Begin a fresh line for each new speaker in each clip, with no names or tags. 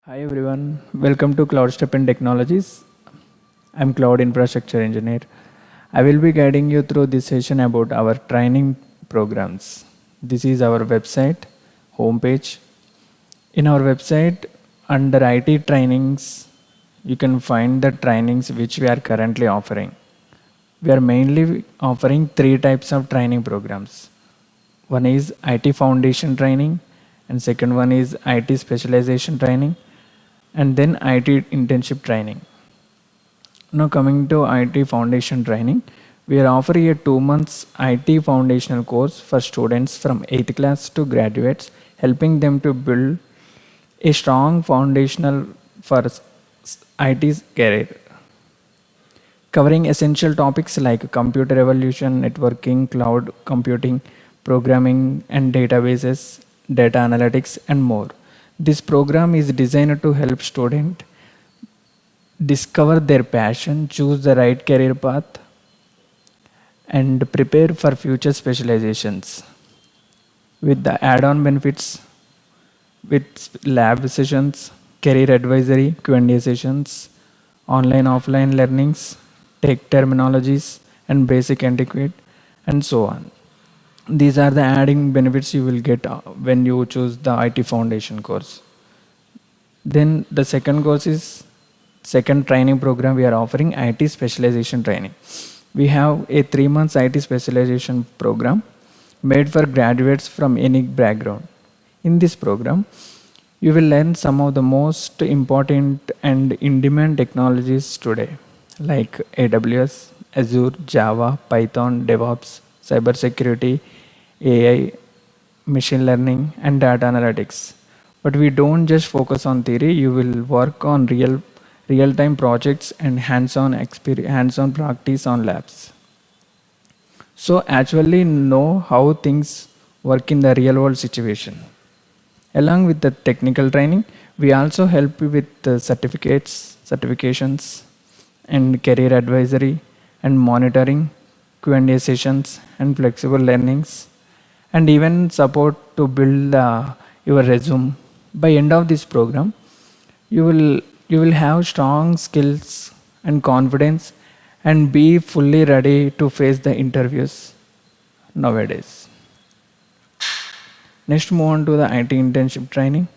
Hi everyone, welcome to Cloudstepin Technologies. I'm Cloud Infrastructure Engineer. I will be guiding you through this session about our training programs. This is our website homepage. In our website, under IT trainings, you can find the trainings which we are currently offering. We are mainly offering three types of training programs. One is IT foundation training, and second one is IT specialization training, and then IT internship training. Now coming to IT foundation training, we are offering a 2 months IT foundational course for students from 8th class to graduates, helping them to build a strong foundational for IT career, covering essential topics like computer evolution, networking, cloud computing, programming and databases, data analytics and more. This program is designed to help students discover their passion, choose the right career path, and prepare for future specializations. With the add-on benefits, with lab sessions, career advisory, Q&A sessions, online offline learnings, tech terminologies, and basic etiquette, and so on. These are the adding benefits you will get when you choose the IT foundation course. Then the second course is second training program we are offering IT specialization training. We have a 3 months IT specialization program made for graduates from any background. In this program, you will learn some of the most important and in-demand technologies today, like AWS, Azure, Java, Python, DevOps, cybersecurity, AI, machine learning, and data analytics. But we don't just focus on theory. You will work on real-time projects and hands-on practice on labs. So actually know how things work in the real-world situation. Along with the technical training, we also help you with the certifications, and career advisory and monitoring, Q&A sessions and flexible learnings, and even support to build your resume. By end of this program, you will have strong skills and confidence and be fully ready to face the interviews nowadays. Next, move on to the IT internship training.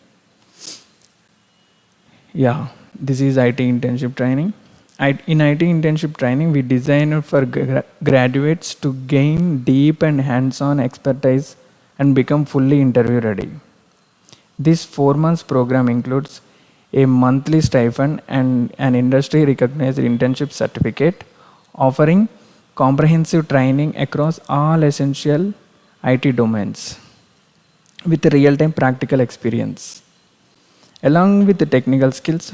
Yeah, this is IT internship training. In IT internship training, we design it for graduates to gain deep and hands-on expertise and become fully interview ready. This 4 months program includes a monthly stipend and an industry recognized internship certificate, offering comprehensive training across all essential IT domains with real-time practical experience. Along with the technical skills,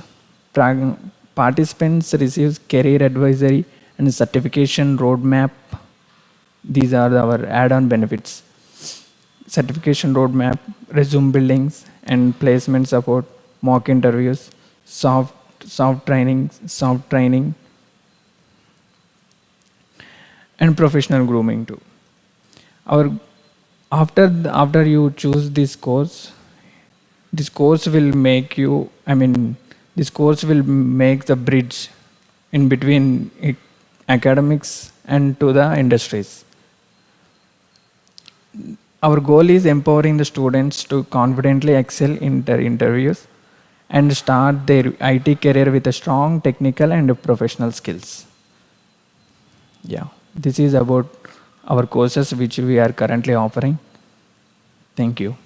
participants receive career advisory and certification roadmap. These are our add-on benefits. Certification roadmap, resume buildings and placement support, mock interviews, soft training, and professional grooming too. Our after you choose this course will make you. This course will make the bridge in between academics and to the industries. Our goal is empowering the students to confidently excel in their interviews and start their IT career with a strong technical and professional skills. Yeah, this is about our courses which we are currently offering. Thank you.